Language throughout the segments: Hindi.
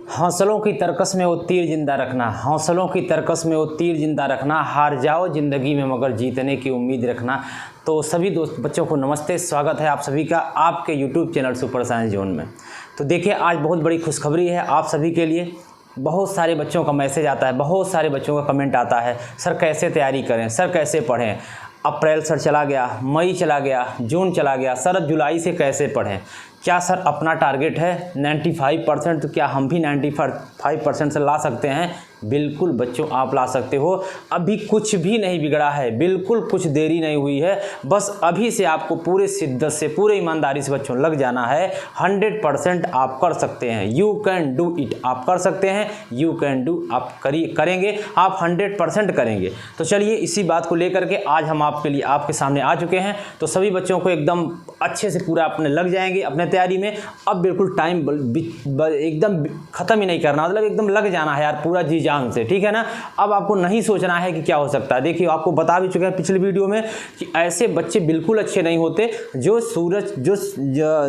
हौसलों की तरकस में वो तीर जिंदा रखना, हौसलों की तरकस में वो तीर जिंदा रखना, हार जाओ ज़िंदगी में मगर जीतने की उम्मीद रखना। तो सभी दोस्त बच्चों को नमस्ते, स्वागत है आप सभी का आपके YouTube channel super science zone में। तो देखिए आज बहुत बड़ी खुशखबरी है आप सभी के लिए। बहुत सारे बच्चों का मैसेज आता है, बहुत सारे बच्चों का कमेंट आता है, सर कैसे तैयारी करें, सर कैसे पढ़ें। अप्रैल सर चला गया, मई चला गया, जून चला गया, सर अब जुलाई से कैसे पढ़ें। क्या सर अपना टारगेट है 95%, तो क्या हम भी 95% से ला सकते हैं। बिल्कुल बच्चों आप ला सकते हो। अभी कुछ भी नहीं बिगड़ा है, बिल्कुल कुछ देरी नहीं हुई है। बस अभी से आपको पूरे शिद्दत से, पूरे ईमानदारी से बच्चों लग जाना है। 100% आप कर सकते हैं। यू कैन डू इट, आप कर सकते हैं। यू कैन डू, आप करेंगे, आप 100% करेंगे। तो चलिए इसी बात को लेकर के आज हम आपके लिए आपके सामने आ चुके हैं। तो सभी बच्चों को एकदम अच्छे से पूरा अपने लग जाएंगे अपने तैयारी में। अब बिल्कुल टाइम एकदम ख़त्म ही नहीं करना, मतलब एकदम लग जाना है यार पूरा जी जान से, ठीक है ना। अब आपको नहीं सोचना है कि क्या हो सकता है। देखिए आपको बता भी चुके हैं पिछले वीडियो में कि ऐसे बच्चे बिल्कुल अच्छे नहीं होते जो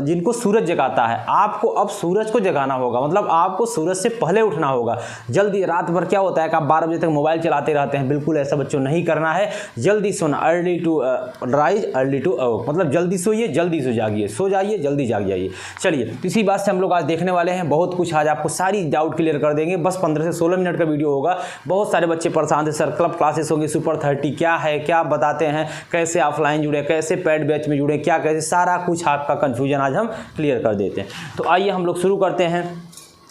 जिनको सूरज जगाता है। आपको अब सूरज को जगाना होगा, मतलब आपको सूरज से पहले उठना होगा। जल्दी रात भर क्या होता है कि आप 12 बजे तक मोबाइल चलाते रहते हैं, बिल्कुल ऐसा बच्चों नहीं करना है। जल्दी सोना, early to rise early to awake, मतलब जल्दी सोइए जल्दी सो जाइए, सो जाइए जल्दी जाग जाइए। चलिए इसी बात से हम लोग आज देखने वाले हैं बहुत कुछ। आज आपको सारी डाउट क्लियर कर देंगे। बस 15 से 16 मिनट का वीडियो होगा। बहुत सारे बच्चे परेशान थे, सर क्लब क्लासेस होंगे, सुपर 30 क्या है, क्या बताते हैं, कैसे ऑफलाइन जुड़े, कैसे पेड बैच में जुड़े, क्या कैसे, सारा कुछ आपका कन्फ्यूजन आज हम क्लियर कर देते हैं। तो आइए हम लोग शुरू करते हैं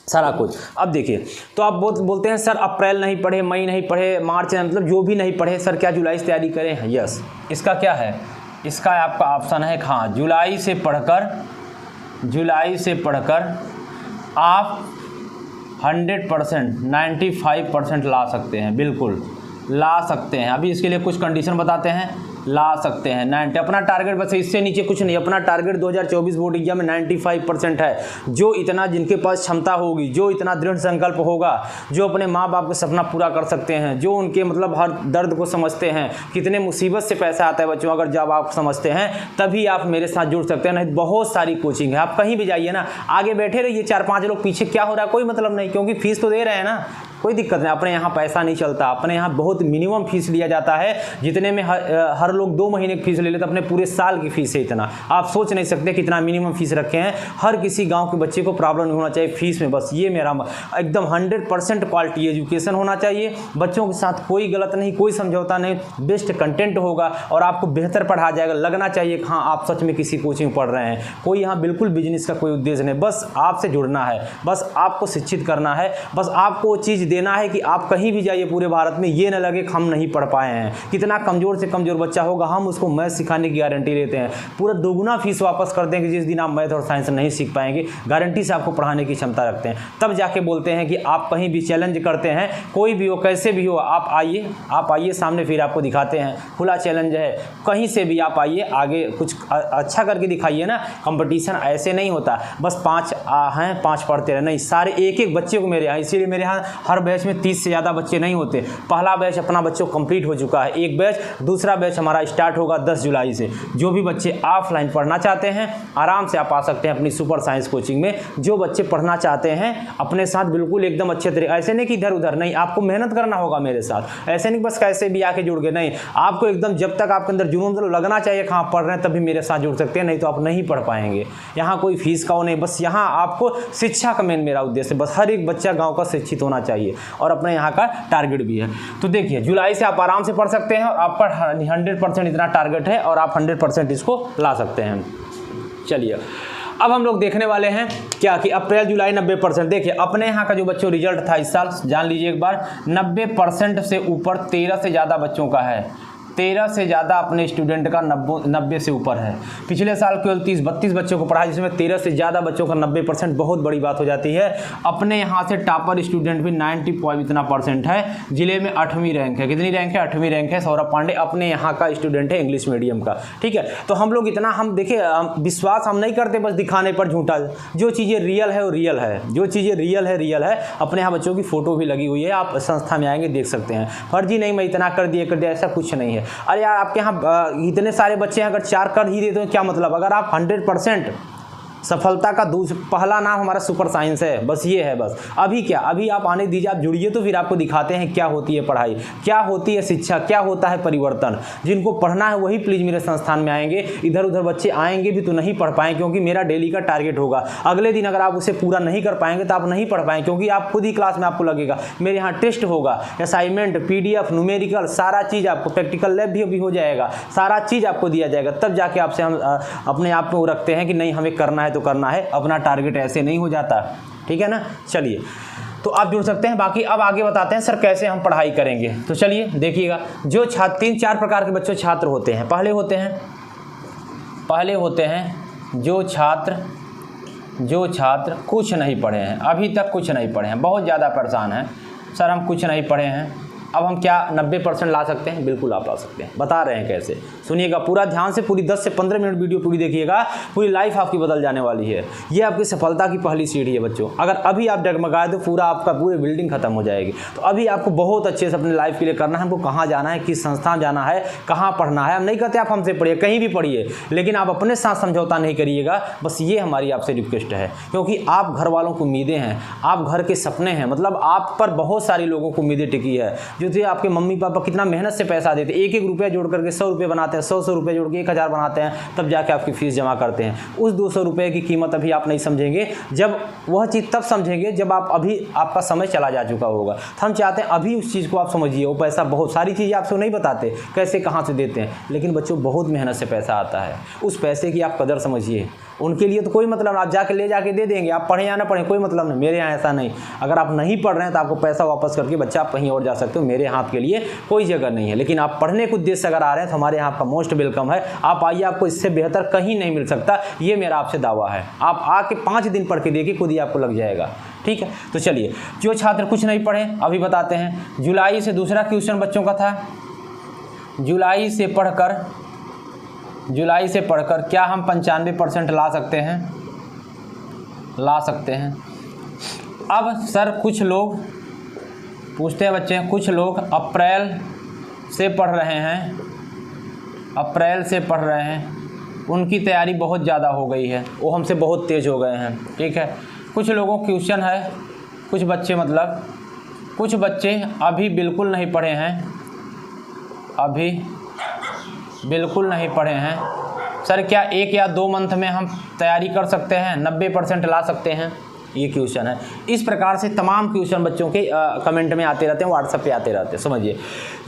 सारा कुछ। अब देखिए तो आप बोलते हैं सर अप्रैल नहीं पढ़े, मई नहीं पढ़े, मार्च मतलब जो भी नहीं पढ़े, सर क्या जुलाई से तैयारी करें। यस, इसका क्या है, इसका आपका ऑप्शन है हाँ, जुलाई से पढ़कर आप 100% 95% ला सकते हैं, बिल्कुल ला सकते हैं। अभी इसके लिए कुछ कंडीशन बताते हैं, ला सकते हैं 90। अपना टारगेट बस इससे नीचे कुछ नहीं, अपना टारगेट 2024 बोर्ड एग्जाम में 95% है। जो इतना जिनके पास क्षमता होगी, जो इतना दृढ़ संकल्प होगा, जो अपने माँ बाप का सपना पूरा कर सकते हैं, जो उनके मतलब हर दर्द को समझते हैं, कितने मुसीबत से पैसा आता है बच्चों, अगर जब आप समझते हैं तभी आप मेरे साथ जुड़ सकते हैं। नहीं बहुत सारी कोचिंग है, आप कहीं भी जाइए ना, आगे बैठे रहिए, 4-5 लोग पीछे क्या हो रहा है कोई मतलब नहीं, क्योंकि फीस तो दे रहे हैं ना, कोई दिक्कत नहीं। अपने यहाँ पैसा नहीं चलता, अपने यहाँ बहुत मिनिमम फीस लिया जाता है, जितने में हर लोग 2 महीने की फीस ले लेते, अपने पूरे साल की फीस है इतना। आप सोच नहीं सकते कितना मिनिमम फीस रखे हैं। हर किसी गांव के बच्चे को प्रॉब्लम नहीं होना चाहिए फीस में, बस ये मेरा एकदम 100% क्वालिटी एजुकेशन होना चाहिए। बच्चों के साथ कोई गलत नहीं, कोई समझौता नहीं, बेस्ट कंटेंट होगा और आपको बेहतर पढ़ा जाएगा। लगना चाहिए कि हाँ आप सच में किसी कोचिंग पढ़ रहे हैं। कोई यहाँ बिल्कुल बिजनेस का कोई उद्देश्य नहीं, बस आपसे जुड़ना है, बस आपको शिक्षित करना है, बस आपको वो चीज़ देना है कि आप कहीं भी जाइए पूरे भारत में ये न लगे कि हम नहीं पढ़ पाए हैं। कितना कमज़ोर से कमज़ोर बच्चा होगा, हम उसको मैथ सिखाने की गारंटी लेते हैं। पूरा दोगुना फीस वापस कर देंगे जिस दिन आप मैथ और साइंस नहीं सीख पाएंगे, गारंटी से आपको पढ़ाने की क्षमता रखते हैं। तब जाके बोलते हैं कि आप कहीं भी चैलेंज करते हैं, कोई भी हो कैसे भी हो, आप आइए सामने, फिर आपको दिखाते हैं। खुला चैलेंज है, कहीं से भी आप आइए, आगे कुछ अच्छा करके दिखाइए ना। कंपटीशन ऐसे नहीं होता बस 5 हैं 5 पढ़ते रहे, नहीं, सारे एक बच्चे को मेरे यहाँ, इसीलिए मेरे यहाँ हर बैच में 30 से ज़्यादा बच्चे नहीं होते। पहला बैच अपना बच्चों कंप्लीट हो चुका है, एक बैच, दूसरा बैच हमारा स्टार्ट होगा 10 जुलाई से। जो भी बच्चे ऑफलाइन पढ़ना चाहते हैं आराम से आप आ सकते हैं अपनी सुपर साइंस कोचिंग में। जो बच्चे पढ़ना चाहते हैं अपने साथ बिल्कुल एकदम अच्छे तरीके, ऐसे नहीं कि इधर उधर, नहीं, आपको मेहनत करना होगा मेरे साथ। ऐसे नहीं बस कैसे भी आके जुड़ गए, नहीं, आपको एकदम जब तक आपके अंदर जुनून लगना चाहिए कहाँ पढ़ रहे हैं तभी मेरे साथ जुड़ सकते हैं, नहीं तो आप नहीं पढ़ पाएंगे। यहाँ कोई फीस का वो नहीं, बस यहाँ आपको शिक्षा का मेन मेरा उद्देश्य, बस हर एक बच्चा गाँव का शिक्षित होना चाहिए और अपने यहाँ का टारगेट भी है। तो देखिए जुलाई से आप आराम से पढ़ सकते हैं और आपका 100% इतना टारगेट है और आप 100% इसको ला सकते हैं। चलिए अब हम लोग देखने वाले हैं क्या कि अप्रैल जुलाई 90%। देखिए अपने यहाँ का जो बच्चों रिजल्ट था इस साल, जान लीजिए एक बार, 90% से ऊपर 13 से ज़्यादा बच्चों का है। 13 से ज़्यादा अपने स्टूडेंट का 90 से ऊपर है। पिछले साल केवल 30-32 बच्चों को पढ़ा, जिसमें 13 से ज़्यादा बच्चों का 90% बहुत बड़ी बात हो जाती है। अपने यहाँ से टॉपर स्टूडेंट भी 90% है। जिले में 8वीं रैंक है, कितनी रैंक है, 8वीं रैंक है। सौरभ पांडे अपने यहाँ का स्टूडेंट है इंग्लिश मीडियम का, ठीक है। तो हम लोग इतना, हम देखिए विश्वास हम नहीं करते बस दिखाने पर झूठा, जो चीज़ें रियल है वो रियल है, जो चीज़ें रियल है। अपने यहाँ बच्चों की फ़ोटो भी लगी हुई है, आप संस्था में आएंगे देख सकते हैं। फर्जी नहीं मैं इतना कर दिया ऐसा कुछ नहीं है। अरे यार आपके यहाँ इतने सारे बच्चे हैं, अगर 4 कर ही देते हो क्या मतलब। अगर आप 100% सफलता का पहला नाम हमारा सुपर साइंस है, बस ये है बस। अभी क्या, अभी आप आने दीजिए, आप जुड़िए तो फिर आपको दिखाते हैं क्या होती है पढ़ाई, क्या होती है शिक्षा, क्या होता है परिवर्तन। जिनको पढ़ना है वही प्लीज़ मेरे संस्थान में आएंगे, इधर उधर बच्चे आएंगे भी तो नहीं पढ़ पाएँ, क्योंकि मेरा डेली का टारगेट होगा। अगले दिन अगर आप उसे पूरा नहीं कर पाएंगे तो आप नहीं पढ़ पाएंगे, क्योंकि आप खुद ही क्लास में आपको लगेगा मेरे यहाँ टेस्ट होगा, असाइनमेंट, PDF, न्यूमेरिकल, सारा चीज़ आपको, प्रैक्टिकल लैब भी हो जाएगा, सारा चीज़ आपको दिया जाएगा। तब जाके आपसे हम अपने आप को रखते हैं कि नहीं हमें करना है तो करना है, अपना टारगेट ऐसे नहीं हो जाता, ठीक है ना। चलिए, तो आप जुड़ सकते हैं। बाकी अब आगे बताते हैं सर कैसे हम पढ़ाई करेंगे। तो चलिए देखिएगा, जो छात्र 3-4 प्रकार के बच्चों छात्र होते हैं। पहले होते हैं जो छात्र कुछ नहीं पढ़े हैं, अभी तक कुछ नहीं पढ़े हैं, बहुत ज़्यादा परेशान हैं, सर हम कुछ नहीं पढ़े हैं, अब हम क्या 90% ला सकते हैं? बिल्कुल आप ला सकते हैं, बता रहे हैं कैसे। सुनिएगा पूरा ध्यान से, पूरी 10 से 15 मिनट वीडियो पूरी देखिएगा, पूरी लाइफ आपकी बदल जाने वाली है। ये आपकी सफलता की पहली सीढ़ी है बच्चों। अगर अभी आप डगमगाए तो पूरा आपका पूरी बिल्डिंग खत्म हो जाएगी। तो अभी आपको बहुत अच्छे से अपने लाइफ के लिए करना है, हमको कहाँ जाना है, किस संस्थान जाना है, कहाँ पढ़ना है। हम नहीं कहते आप हमसे पढ़िए, कहीं भी पढ़िए, लेकिन आप अपने साथ समझौता नहीं करिएगा, बस ये हमारी आपसे रिक्वेस्ट है। क्योंकि आप घर वालों को उम्मीदें हैं, आप घर के सपने हैं, मतलब आप पर बहुत सारे लोगों को उम्मीदें टिकी है। जो थे आपके मम्मी पापा कितना मेहनत से पैसा देते, एक एक रुपया जोड़ करके 100 रुपये बनाते हैं, 100 रुपये जोड़ के 1000 बनाते हैं, तब जाके आपकी फीस जमा करते हैं। उस 200 रुपये की कीमत अभी आप नहीं समझेंगे, जब वह चीज़ तब समझेंगे जब आप अभी आपका समय चला जा चुका होगा। तो हम चाहते हैं अभी उस चीज़ को आप समझिए। वो पैसा बहुत सारी चीज़ें आपसे नहीं बताते कैसे कहाँ से देते हैं, लेकिन बच्चों बहुत मेहनत से पैसा आता है, उस पैसे की आप कदर समझिए। उनके लिए तो कोई मतलब नहीं, आप जाके ले जाके दे देंगे, आप पढ़ें या ना पढ़ें कोई मतलब नहीं। मेरे यहाँ ऐसा नहीं, अगर आप नहीं पढ़ रहे हैं तो आपको पैसा वापस करके बच्चा आप कहीं और जा सकते हो, मेरे यहाँ आपके लिए कोई जगह नहीं है। लेकिन आप पढ़ने के उद्देश्य से अगर आ रहे हैं तो हमारे यहाँ आपका मोस्ट वेलकम है। आप आइए, आपको इससे बेहतर कहीं नहीं मिल सकता, ये मेरा आपसे दावा है। आप आके 5 दिन पढ़ के देखिए, खुद ही आपको लग जाएगा, ठीक है। तो चलिए, जो छात्र कुछ नहीं पढ़े अभी बताते हैं। जुलाई से दूसरा क्वेश्चन बच्चों का था, जुलाई से पढ़कर क्या हम 95% ला सकते हैं? ला सकते हैं। अब सर कुछ लोग पूछते हैं बच्चे, कुछ लोग अप्रैल से पढ़ रहे हैं, उनकी तैयारी बहुत ज़्यादा हो गई है, वो हमसे बहुत तेज़ हो गए हैं, ठीक है। कुछ लोगों क्वेश्चन है, कुछ बच्चे अभी बिल्कुल नहीं पढ़े हैं, सर क्या 1 या 2 मंथ में हम तैयारी कर सकते हैं, 90% ला सकते हैं? ये क्वेश्चन है। इस प्रकार से तमाम क्वेश्चन बच्चों के कमेंट में आते रहते हैं, व्हाट्सएप पे आते रहते हैं। समझिए,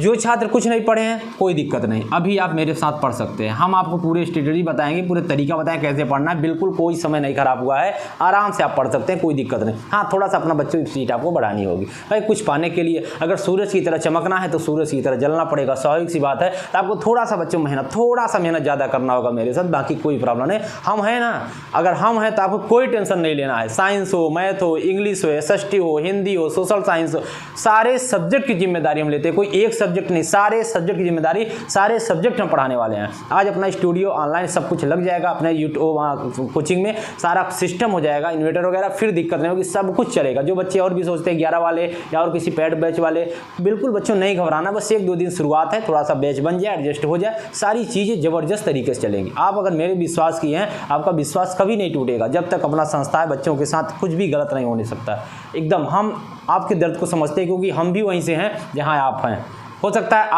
जो छात्र कुछ नहीं पढ़े हैं कोई दिक्कत नहीं, अभी आप मेरे साथ पढ़ सकते हैं। हम आपको पूरे स्ट्रेटजी बताएंगे, पूरे तरीका बताएं कैसे पढ़ना है, बिल्कुल कोई समय नहीं खराब हुआ है, आराम से आप पढ़ सकते हैं, कोई दिक्कत नहीं। हाँ, थोड़ा सा अपना बच्चों की सीट आपको बढ़ानी होगी भाई, कुछ पाने के लिए अगर सूरज की तरह चमकना है तो सूरज की तरह जलना पड़ेगा, स्वाभाविक सी बात है। तो आपको थोड़ा सा बच्चों थोड़ा सा मेहनत ज़्यादा करना होगा मेरे साथ, बाकी कोई प्रॉब्लम नहीं। हम हैं ना, अगर हम हैं तो आपको कोई टेंशन नहीं लेना है। साइंस हो, मैथ हो, इंग्लिश हो, SST हो, हिंदी हो, सोशल साइंस हो, सारे सब्जेक्ट की जिम्मेदारी हम लेते हैं, कोई एक सब्जेक्ट नहीं, सारे सब्जेक्ट की जिम्मेदारी, सारे सब्जेक्ट हम पढ़ाने वाले हैं। आज अपना स्टूडियो ऑनलाइन सब कुछ लग जाएगा, अपने यूट्यूब कोचिंग में सारा सिस्टम हो जाएगा, इन्वर्टर वगैरह, फिर दिक्कत नहीं होगी, सब कुछ चलेगा। जो बच्चे और भी सोचते हैं 11 वाले या और किसी पेड बैच वाले, बिल्कुल बच्चों नहीं घबराना, बस 1-2 दिन शुरुआत है, थोड़ा सा बैच बन जाए, एडजस्ट हो जाए, सारी चीज़ें ज़बरदस्त तरीके से चलेंगी। आप अगर मेरे विश्वास की हैं, आपका विश्वास कभी नहीं टूटेगा। जब तक अपना संस्था है, बच्चों के साथ कुछ भी गलत नहीं होने सकता। एकदम हम आपके दर्द को समझते हैं, क्योंकि हम भी वहीं से हैं जहां आप हैं। हो सकता है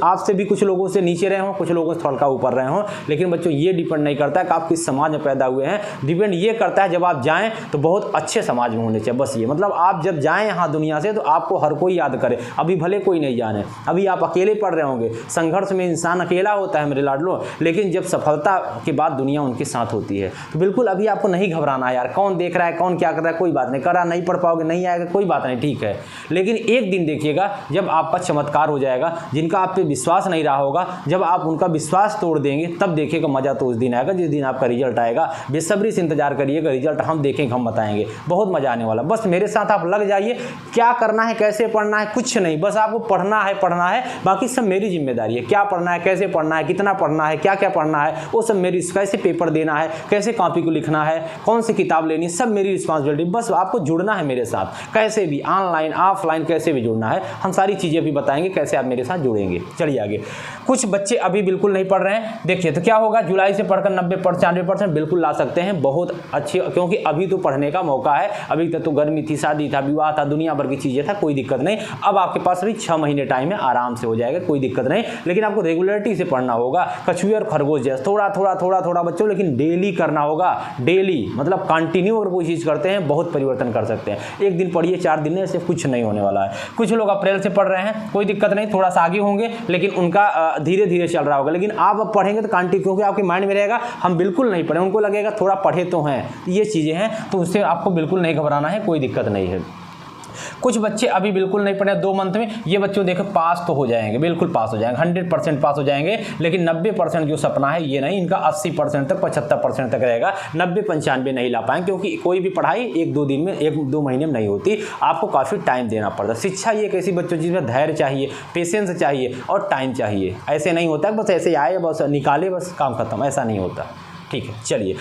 आपसे भी कुछ लोगों से नीचे रहे हों, कुछ लोगों से थोड़ा ऊपर रहे हों, लेकिन बच्चों ये डिपेंड नहीं करता है कि आप किस समाज में पैदा हुए हैं। डिपेंड ये करता है जब आप जाएं तो बहुत अच्छे समाज में होने चाहिए, बस ये मतलब आप जब जाएं यहाँ दुनिया से तो आपको हर कोई याद करे। अभी भले कोई नहीं जाने, अभी आप अकेले पढ़ रहे होंगे, संघर्ष में इंसान अकेला होता है मेरे लाडलो, लेकिन जब सफलता के बाद दुनिया उनके साथ होती है। तो बिल्कुल अभी आपको नहीं घबराना है यार, कौन देख रहा है, कौन क्या कर रहा है, कोई बात नहीं, करा नहीं पढ़ पाओगे, नहीं आएगा कोई बात नहीं, ठीक है। लेकिन एक दिन देखिएगा जब आपका चमत्कार हो जाएगा, जिनका आप पे विश्वास नहीं रहा होगा, जब आप उनका विश्वास तोड़ देंगे, तब देखिएगा मजा तो उस दिन आएगा जिस दिन आपका रिजल्ट आएगा। बेसब्री से इंतजार करिएगा, रिजल्ट हम देखेंगे, हम बताएंगे, बहुत मजा आने वाला। बस मेरे साथ आप लग जाइए, क्या करना है, कैसे पढ़ना है, कुछ नहीं, बस आपको पढ़ना है, बाकी सब मेरी जिम्मेदारी है। क्या पढ़ना है, कैसे पढ़ना है, कितना पढ़ना है, क्या क्या पढ़ना है, वो सब मेरी, कैसे पेपर देना है, कैसे कॉपी को लिखना है, कौन सी किताब लेनी है, सब मेरी रिस्पॉन्सिबिलिटी। बस आपको जुड़ना है मेरे साथ, कैसे भी ऑनलाइन ऑफलाइन कैसे भी जुड़ना है, हम सारी चीज़ें भी बताएंगे कैसे आप मेरे साथ जुड़ेंगे। चलिए आगे, कुछ बच्चे अभी बिल्कुल नहीं पढ़ रहे हैं, देखिए तो क्या होगा, जुलाई से पढ़कर 90-95% बिल्कुल ला सकते हैं, बहुत अच्छी, क्योंकि अभी तो पढ़ने का मौका है। अभी तक तो गर्मी थी, शादी था, विवाह था, दुनिया भर की चीज़ें था, कोई दिक्कत नहीं। अब आपके पास अभी 6 महीने टाइम है, आराम से हो जाएगा, कोई दिक्कत नहीं। लेकिन आपको रेगुलरिटी से पढ़ना होगा, कछुए और खरगोश जैसे थोड़ा बच्चों, लेकिन डेली करना होगा। डेली मतलब कंटिन्यू अगर कोई चीज़ करते हैं बहुत परिवर्तन कर सकते हैं। एक दिन पढ़िए 4 दिन में ऐसे कुछ नहीं होने वाला है। कुछ लोग अप्रैल से पढ़ रहे हैं, कोई दिक्कत नहीं, थोड़ा सा आगे होंगे, लेकिन उनका धीरे धीरे चल रहा होगा। लेकिन आप अब पढ़ेंगे तो कंटिन्यू, क्योंकि आपके माइंड में रहेगा हम बिल्कुल नहीं पढ़े, उनको लगेगा थोड़ा पढ़े तो हैं, ये चीज़ें हैं, तो उससे आपको बिल्कुल नहीं घबराना है, कोई दिक्कत नहीं है। कुछ बच्चे अभी बिल्कुल नहीं पढ़े 2 मंथ में, ये बच्चों देखो पास तो हो जाएंगे, बिल्कुल पास हो जाएंगे, 100% पास हो जाएंगे। लेकिन 90% जो सपना है ये नहीं, इनका 80% तक 75% तक रहेगा, 90-95 नहीं ला पाएंगे, क्योंकि कोई भी पढ़ाई 1-2 दिन में 1-2 महीने में नहीं होती, आपको काफ़ी टाइम देना पड़ता है। शिक्षा ये एक ऐसी बच्चों जिसमें धैर्य चाहिए, पेशेंस चाहिए और टाइम चाहिए। ऐसे नहीं होता बस ऐसे आए बस निकाले बस काम खत्म, ऐसा नहीं होता। ठीक है, चलिए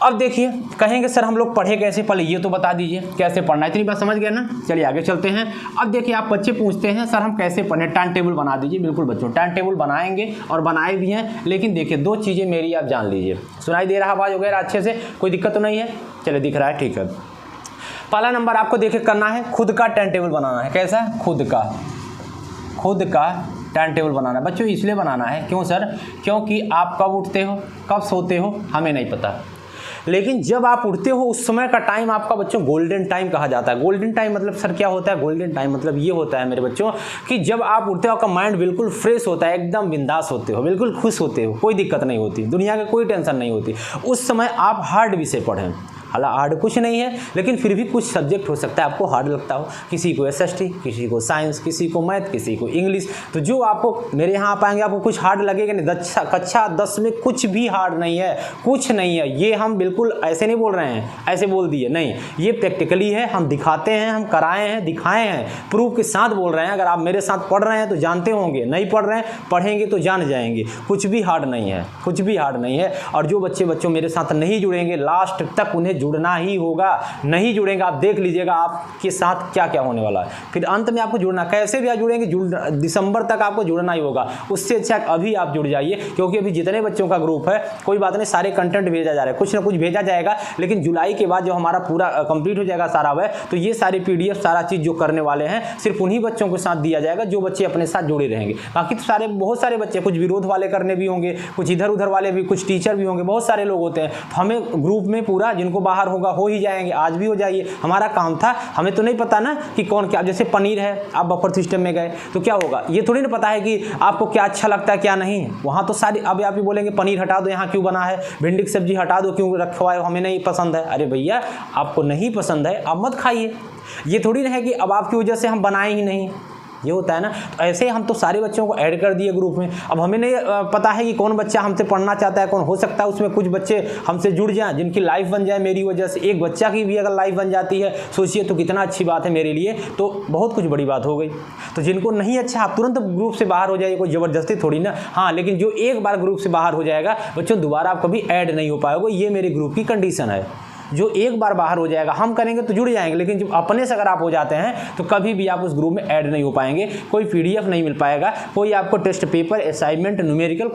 अब देखिए, कहेंगे सर हम लोग पढ़े कैसे, पहले ये तो बता दीजिए कैसे पढ़ना है, इतनी बात समझ गए ना। चलिए आगे चलते हैं। अब देखिए आप बच्चे पूछते हैं सर हम कैसे पढ़ें, टाइम टेबल बना दीजिए। बिल्कुल बच्चों टाइम टेबल बनाएंगे और बनाए भी हैं, लेकिन देखिए 2 चीज़ें मेरी आप जान लीजिए। सुनाई दे रहा आवाज़ वगैरह अच्छे से, कोई दिक्कत तो नहीं है? चलिए दिख रहा है, ठीक है। पहला नंबर आपको देखिए करना है, खुद का टाइम टेबल बनाना है। कैसा? खुद का टाइम टेबल बनाना है बच्चों, इसलिए बनाना है क्यों सर? क्योंकि आप कब उठते हो कब सोते हो हमें नहीं पता, लेकिन जब आप उठते हो उस समय का टाइम आपका बच्चों गोल्डन टाइम कहा जाता है। गोल्डन टाइम मतलब सर क्या होता है? गोल्डन टाइम मतलब ये होता है मेरे बच्चों कि जब आप उठते हो आपका माइंड बिल्कुल फ्रेश होता है, एकदम बिंदास होते हो, बिल्कुल खुश होते हो, कोई दिक्कत नहीं होती, दुनिया की कोई टेंशन नहीं होती। उस समय आप हार्ड विषय पढ़ें, हालांकि हार्ड कुछ नहीं है, लेकिन फिर भी कुछ सब्जेक्ट हो सकता है आपको हार्ड लगता हो, किसी को एसएसटी, किसी को साइंस, किसी को मैथ, किसी को इंग्लिश। तो जो आपको मेरे यहाँ आप आएंगे आपको कुछ हार्ड लगेगा नहीं। कक्षा 10 में कुछ भी हार्ड नहीं है, कुछ नहीं है। ये हम बिल्कुल ऐसे नहीं बोल रहे हैं, ऐसे बोल दिए नहीं, ये प्रैक्टिकली है, हम दिखाते हैं, हम कराए हैं, दिखाए हैं, प्रूफ के साथ बोल रहे हैं। अगर आप मेरे साथ पढ़ रहे हैं तो जानते होंगे, नहीं पढ़ रहे हैं पढ़ेंगे तो जान जाएंगे। कुछ भी हार्ड नहीं है, कुछ भी हार्ड नहीं है। और जो बच्चों मेरे साथ नहीं जुड़ेंगे लास्ट तक उन्हें जुड़ना ही होगा, नहीं जुड़ेंगे आप देख लीजिएगा आपके साथ क्या क्या होने वाला है। फिर अंत में आपको जुड़ना, कैसे भी आप जुड़ेंगे, दिसंबर तक आपको जुड़ना ही होगा। उससे अच्छा अभी आप जुड़ जाइए, क्योंकि अभी जितने बच्चों का ग्रुप है कोई बात नहीं, सारे कंटेंट भेजा जा रहा है, कुछ ना कुछ भेजा जाएगा। लेकिन जुलाई के बाद जो हमारा पूरा कंप्लीट हो जाएगा सारा वह, तो ये सारी PDF सारा चीज़ जो करने वाले हैं सिर्फ उन्हीं बच्चों के साथ दिया जाएगा जो बच्चे अपने साथ जुड़े रहेंगे। बाकी तो सारे बहुत सारे बच्चे, कुछ विरोध वाले करने भी होंगे, कुछ इधर उधर वाले भी, कुछ टीचर भी होंगे, बहुत सारे लोग होते हैं। तो हमें ग्रुप में पूरा जिनको बाहर होगा हो ही जाएंगे, आज भी हो जाइए, हमारा काम था। हमें तो नहीं पता ना कि कौन क्या, जैसे पनीर है आप बफर सिस्टम में गए तो क्या होगा, ये थोड़ी ना पता है कि आपको क्या अच्छा लगता है क्या नहीं। वहाँ तो सारी, अब आप ही बोलेंगे पनीर हटा दो, यहाँ क्यों बना है, भिंडी की सब्जी हटा दो, क्यों रखवाए, हमें नहीं पसंद है। अरे भैया आपको नहीं पसंद है आप मत खाइए, ये थोड़ी ना है कि अब आपकी वजह से हम बनाए ही नहीं, ये होता है ना। तो ऐसे हम तो सारे बच्चों को ऐड कर दिए ग्रुप में। अब हमें नहीं पता है कि कौन बच्चा हमसे पढ़ना चाहता है, कौन हो सकता है उसमें कुछ बच्चे हमसे जुड़ जाएं, जिनकी लाइफ बन जाए मेरी वजह से। एक बच्चा की भी अगर लाइफ बन जाती है सोचिए तो कितना अच्छी बात है मेरे लिए, तो बहुत कुछ बड़ी बात हो गई। तो जिनको नहीं अच्छा आप तुरंत ग्रुप से बाहर हो जाइए, कोई ज़बरदस्ती थोड़ी ना। हाँ, लेकिन जो एक बार ग्रुप से बाहर हो जाएगा बच्चों दोबारा आप कभी ऐड नहीं हो पाओगे, ये मेरे ग्रुप की कंडीशन है। जो एक बार बाहर हो जाएगा, हम करेंगे तो जुड़ जाएंगे, लेकिन जब अपने से अगर आप हो जाते हैं तो कभी भी आप उस ग्रुप में ऐड नहीं हो पाएंगे, कोई PDF नहीं मिल पाएगा, कोई आपको test paper, assignment, numerical,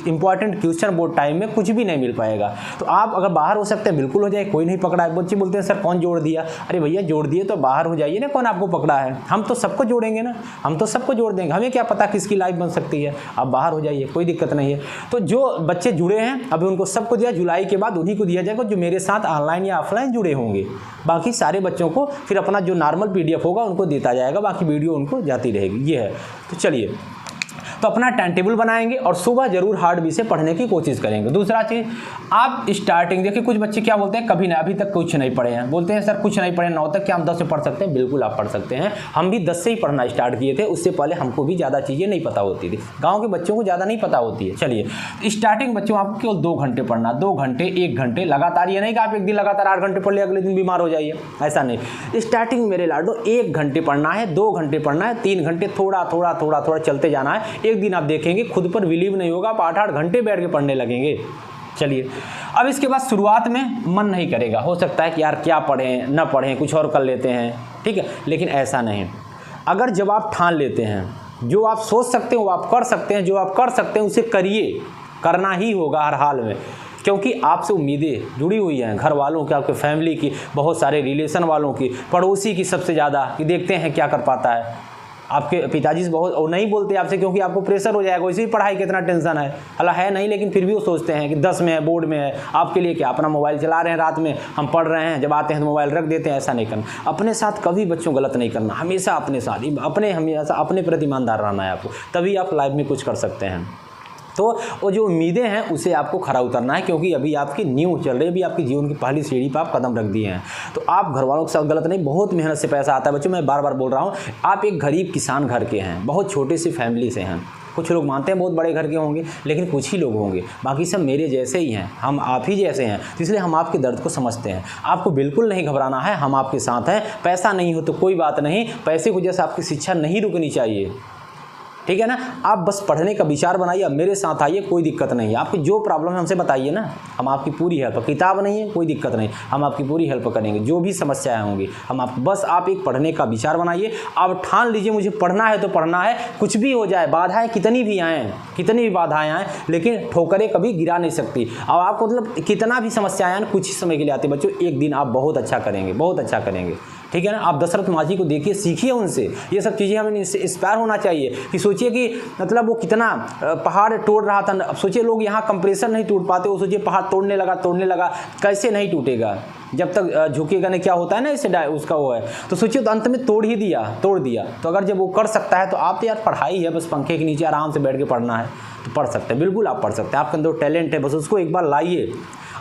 important question board time में कुछ भी नहीं मिल पाएगा। तो आप अगर बाहर हो सकते हैं बिल्कुल हो जाए, कोई नहीं पकड़ा है। बच्चे बोलते हैं सर कौन जोड़ दिया, अरे भैया जोड़ दिए तो बाहर हो जाइए ना, कौन आपको पकड़ा है, हम तो सबको जोड़ेंगे ना, हम तो सबको जोड़ देंगे, हमें क्या पता किसकी लाइफ बन सकती है, आप बाहर हो जाइए, कोई दिक्कत नहीं है। तो जो बच्चे जुड़े हैं अभी उनको सबको दिया, जुलाई के बाद उन्हीं को दिया जाएगा जो मेरे साथ ऑनलाइन या ऑफलाइन जुड़े होंगे। बाकी सारे बच्चों को फिर अपना जो नॉर्मल PDF होगा उनको देता जाएगा, बाकी वीडियो उनको जाती रहेगी, ये है। तो चलिए, तो अपना टाइम टेबल बनाएंगे और सुबह जरूर हार्ड विषय पढ़ने की कोशिश करेंगे। दूसरा चीज़, आप स्टार्टिंग देखिए, कुछ बच्चे क्या बोलते हैं, कभी नहीं, अभी तक कुछ नहीं पढ़े हैं, बोलते हैं सर कुछ नहीं पढ़े 9 तक, क्या हम 10 से पढ़ सकते हैं? बिल्कुल आप पढ़ सकते हैं। हम भी 10 से ही पढ़ना स्टार्ट किए थे, उससे पहले हमको भी ज़्यादा चीज़ें नहीं पता होती थी, गाँव के बच्चों को ज़्यादा नहीं पता होती है। चलिए, स्टार्टिंग बच्चों आपको केवल 2 घंटे पढ़ना, 2 घंटे 1 घंटे लगातार, ये नहीं कि आप एक दिन लगातार 8 घंटे पढ़ लिया अगले दिन बीमार हो जाइए, ऐसा नहीं। स्टार्टिंग मेरे लाडो 1 घंटे पढ़ना है, 2 घंटे पढ़ना है, 3 घंटे थोड़ा थोड़ा थोड़ा थोड़ा चलते जाना है। एक दिन आप देखेंगे खुद पर बिलीव नहीं होगा, आप 8-8 घंटे बैठ के पढ़ने लगेंगे। चलिए, अब इसके बाद शुरुआत में मन नहीं करेगा, हो सकता है कि यार क्या पढ़ें ना पढ़ें, कुछ और कर लेते हैं, ठीक है, लेकिन ऐसा नहीं। अगर जब आप ठान लेते हैं, जो आप सोच सकते हो वो आप कर सकते हैं, जो आप कर सकते हैं उसे करिए, करना ही होगा हर हाल में, क्योंकि आपसे उम्मीदें जुड़ी हुई हैं, घर वालों की, आपके फैमिली की, बहुत सारे रिलेशन वालों की, पड़ोसी की सबसे ज़्यादा, कि देखते हैं क्या कर पाता है। आपके पिताजी से बहुत और नहीं बोलते आपसे, क्योंकि आपको प्रेशर हो जाएगा, इसी पढ़ाई कितना टेंशन है, हालांकि है नहीं, लेकिन फिर भी वो सोचते हैं कि 10 में है, बोर्ड में है, आपके लिए क्या, अपना मोबाइल चला रहे हैं, रात में हम पढ़ रहे हैं, जब आते हैं तो मोबाइल रख देते हैं। ऐसा नहीं करना, अपने साथ कभी बच्चों गलत नहीं करना, हमेशा अपने साथ हमेशा अपने प्रति ईमानदार रहना है आपको, तभी आप लाइफ में कुछ कर सकते हैं। तो वो जो उम्मीदें हैं उसे आपको खरा उतरना है, क्योंकि अभी आपकी न्यू चल रही है, अभी आपकी जीवन की पहली सीढ़ी पर आप कदम रख दिए हैं। तो आप घर वालों के साथ गलत नहीं, बहुत मेहनत से पैसा आता है बच्चों, मैं बार बार बोल रहा हूँ। आप एक गरीब किसान घर के हैं, बहुत छोटे सी फैमिली से हैं, कुछ लोग मानते हैं बहुत बड़े घर के होंगे, लेकिन कुछ ही लोग होंगे, बाकी सब मेरे जैसे ही हैं, हम आप ही जैसे हैं, इसलिए हम आपके दर्द को समझते हैं। आपको बिल्कुल नहीं घबराना है, हम आपके साथ हैं। पैसा नहीं हो तो कोई बात नहीं, पैसे की वजह से आपकी शिक्षा नहीं रुकनी चाहिए, ठीक है ना। आप बस पढ़ने का विचार बनाइए, मेरे साथ आइए, कोई दिक्कत नहीं है। आपकी जो प्रॉब्लम है हमसे बताइए ना, हम आपकी पूरी हेल्प, किताब नहीं है कोई दिक्कत नहीं, हम आपकी पूरी हेल्प करेंगे, जो भी समस्याएं होंगी हम आप, बस आप एक पढ़ने का विचार बनाइए। आप ठान लीजिए मुझे पढ़ना है तो पढ़ना है, कुछ भी हो जाए, बाधाएं कितनी भी आएँ, कितनी भी बाधाएं आएँ, लेकिन ठोकरें कभी गिरा नहीं सकती। और आपको मतलब कितना भी समस्याएं आए, कुछ ही समय के लिए आती बच्चों, एक दिन आप बहुत अच्छा करेंगे, बहुत अच्छा करेंगे, ठीक है ना। आप दशरथ माझी को देखिए, सीखिए उनसे, ये सब चीज़ें हमें इंस्पायर होना चाहिए। कि सोचिए कि मतलब वो कितना पहाड़ तोड़ रहा था, अब सोचिए लोग यहाँ कंप्रेसर नहीं टूट पाते, वो सोचिए पहाड़ तोड़ने लगा, कैसे नहीं टूटेगा, जब तक झुकेगा नहीं, क्या होता है ना इससे उसका वो है। तो सोचिए तो अंत में तोड़ दिया। तो अगर जब वो कर सकता है तो आप तो यार, पढ़ाई है बस, पंखे के नीचे आराम से बैठ के पढ़ना है तो पढ़ सकते हैं, बिल्कुल आप पढ़ सकते हैं। आपके अंदर टैलेंट है, बस उसको एक बार लाइए।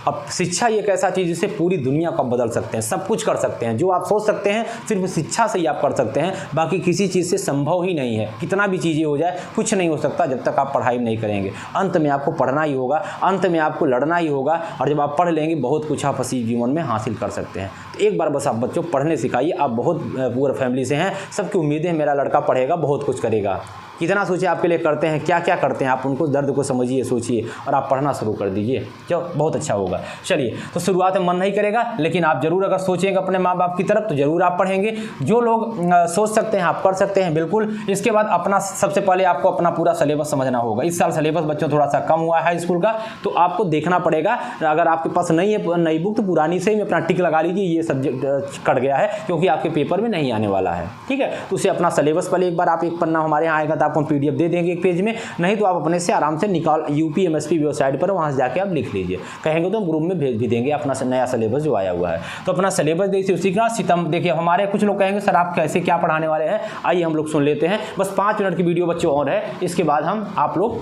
अब शिक्षा एक ऐसा चीज़ जिससे पूरी दुनिया को आप बदल सकते हैं, सब कुछ कर सकते हैं, जो आप सोच सकते हैं सिर्फ शिक्षा से ही आप कर सकते हैं, बाकी किसी चीज़ से संभव ही नहीं है। कितना भी चीज़ें हो जाए, कुछ नहीं हो सकता जब तक आप पढ़ाई नहीं करेंगे। अंत में आपको पढ़ना ही होगा, अंत में आपको लड़ना ही होगा, और जब आप पढ़ लेंगे बहुत कुछ आप इसी जीवन में हासिल कर सकते हैं। तो एक बार बस आप बच्चों पढ़ने सिखाइए। आप बहुत पूअर फैमिली से हैं, सबकी उम्मीदें हैं मेरा लड़का पढ़ेगा, बहुत कुछ करेगा, कितना सोचिए आपके लिए करते हैं, क्या क्या करते हैं, आप उनको दर्द को समझिए, सोचिए, और आप पढ़ना शुरू कर दीजिए, जो बहुत अच्छा होगा। चलिए, तो शुरुआत में मन नहीं करेगा, लेकिन आप जरूर अगर सोचेंगे अपने माँ बाप की तरफ तो जरूर आप पढ़ेंगे। जो लोग सोच सकते हैं आप कर सकते हैं, बिल्कुल। इसके बाद अपना, सबसे पहले आपको अपना पूरा सिलेबस समझना होगा। इस साल सिलेबस बच्चों थोड़ा सा कम हुआ है हाई स्कूल का, तो आपको देखना पड़ेगा। अगर आपके पास नहीं है नई बुक तो पुरानी से ही अपना टिक लगा लीजिए, ये सब्जेक्ट कट गया है, क्योंकि आपके पेपर में नहीं आने वाला है, ठीक है। तो उसे अपना सिलेबस पहले एक बार आप, एक पन्ना हमारे यहाँ आएगा तो आपको PDF दे देंगे एक पेज में, नहीं तो आप अपने से आराम से निकाल, UPMSP वेबसाइट पर वहाँ से जाके आप लिख लीजिए, कहेंगे तो हम ग्रुप में भेज भी देंगे अपना नया सिलेबस जो आया हुआ है। तो अपना सिलेबस देखिए, उसी का सितंबर, देखिए हमारे कुछ लोग कहेंगे सर आप कैसे क्या पढ़ाने वाले हैं, आइए हम लोग सुन लेते हैं। बस 5 मिनट की वीडियो बच्चों और है, इसके बाद हम आप लोग,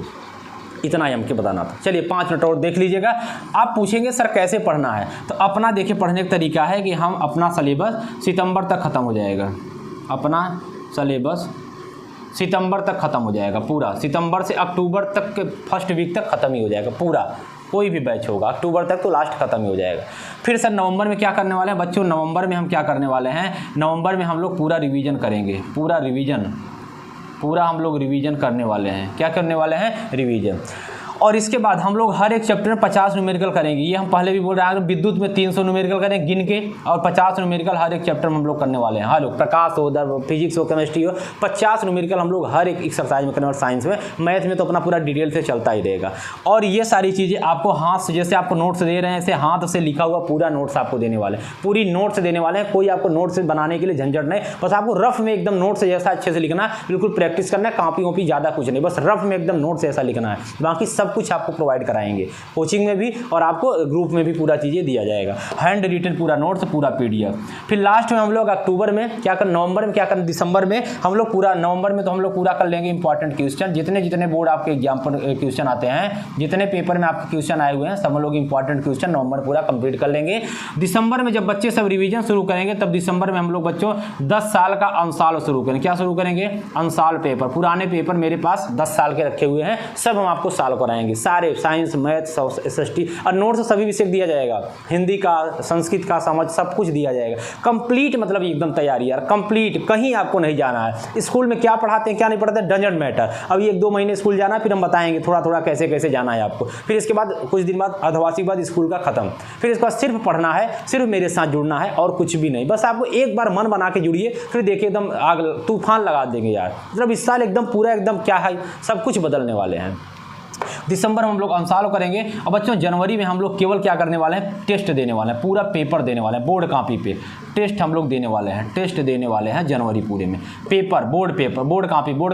इतना ही हमको बताना था। चलिए 5 मिनट और देख लीजिएगा। आप पूछेंगे सर कैसे पढ़ना है, तो अपना देखिए पढ़ने का तरीका है कि हम अपना सिलेबस सितंबर तक ख़त्म हो जाएगा, अपना सिलेबस सितंबर तक ख़त्म हो जाएगा पूरा, सितंबर से अक्टूबर तक के फर्स्ट वीक तक ख़त्म ही हो जाएगा पूरा, कोई भी बैच होगा अक्टूबर तक तो लास्ट ख़त्म ही हो जाएगा। फिर सर नवंबर में क्या करने वाले हैं बच्चों, नवंबर में हम क्या करने वाले हैं, नवंबर में हम लोग पूरा रिवीजन करेंगे, पूरा हम लोग रिवीजन करने वाले हैं। क्या करने वाले हैं, रिवीजन। और इसके बाद हम लोग हर एक चैप्टर में 50 न्यूमेरिकल करेंगे। ये हम पहले भी बोल रहे हैं, अगर विद्युत में 300 न्यूमेरिकल करें गिन के, और 50 न्यूमेरिकल हर एक चैप्टर में हम लोग करने वाले हैं। हाँ लोग, प्रकाश हो, फिजिक्स हो, केमिस्ट्री हो, 50 न्यूमेरिकल हम लोग हर एक एक्सरसाइज में करें। और साइंस में, मैथ में तो अपना पूरा डिटेल से चलता ही रहेगा। और ये सारी चीज़ें आपको हाथ से, जैसे आपको नोट्स दे रहे हैं ऐसे हाथ से लिखा हुआ पूरा नोट्स आपको देने वाले हैं, पूरी नोट्स देने वाले हैं। कोई आपको नोट्स बनाने के लिए झंझट नहीं, बस आपको रफ में एकदम नोट्स जैसा अच्छे से लिखना है, बिल्कुल प्रैक्टिस करना है, कॉपी वॉपी ज़्यादा कुछ नहीं, बस रफ में एकदम नोट्स जैसा लिखना है। बाकी सब कुछ आपको प्रोवाइड कराएंगे कोचिंग में भी, और आपको ग्रुप में भी पूरा चीज़ें दिया जाएगा, हैंड रिटन पूरा नोट्स, पूरा PDF। फिर लास्ट में हम लोग अक्टूबर में क्या कर, नवंबर में क्या कर, दिसंबर में हम लोग पूरा, नवंबर में तो हम लोग पूरा कर लेंगे इंपॉर्टेंट क्वेश्चन, जितने बोर्ड आपके एग्जाम पर क्वेश्चन आते हैं, जितने पेपर में आपके क्वेश्चन आए हुए हैं, सब लोग इंपॉर्टेंट क्वेश्चन नवंबर पूरा कंप्लीट कर लेंगे। दिसंबर में जब बच्चे सब रिवीजन शुरू करेंगे, तब दिसंबर में हम लोग बच्चों 10 साल का अंशाल शुरू करेंगे। क्या शुरू करेंगे, अंशाल पेपर। पुराने पेपर मेरे पास 10 साल के रखे हुए हैं, सब हम आपको साल कराएंगे। पढ़ाएंगे, सारे साइंस, मैथ, SST और नोट्स सभी विषय दिया जाएगा, हिंदी का, संस्कृत का, समझ सब कुछ दिया जाएगा। कंप्लीट मतलब एकदम तैयारी यार, कंप्लीट, कहीं आपको नहीं जाना है। स्कूल में क्या पढ़ाते हैं क्या नहीं पढ़ाते डजंट मैटर। अभी 1-2 महीने स्कूल जाना है, फिर हम बताएंगे थोड़ा थोड़ा कैसे कैसे जाना है आपको। फिर इसके बाद कुछ दिन बाद अर्धवार्षिक बाद स्कूल का खत्म, फिर इसके बाद सिर्फ पढ़ना है, सिर्फ मेरे साथ जुड़ना है और कुछ भी नहीं। बस आपको एक बार मन बना के जुड़िए, फिर देखिए एकदम आग तूफान लगा देंगे यार। मतलब इस साल एकदम पूरा एकदम क्या है, सब कुछ बदलने वाले हैं। दिसंबर में हम लोग अंसाल करेंगे और बच्चों जनवरी में हम लोग केवल क्या करने वाले हैं, टेस्ट देने वाले हैं, पूरा पेपर देने वाले हैं, बोर्ड कॉपी पे टेस्ट हम लोग देने वाले हैं, टेस्ट देने वाले हैं जनवरी पूरे में। पेपर, बोर्ड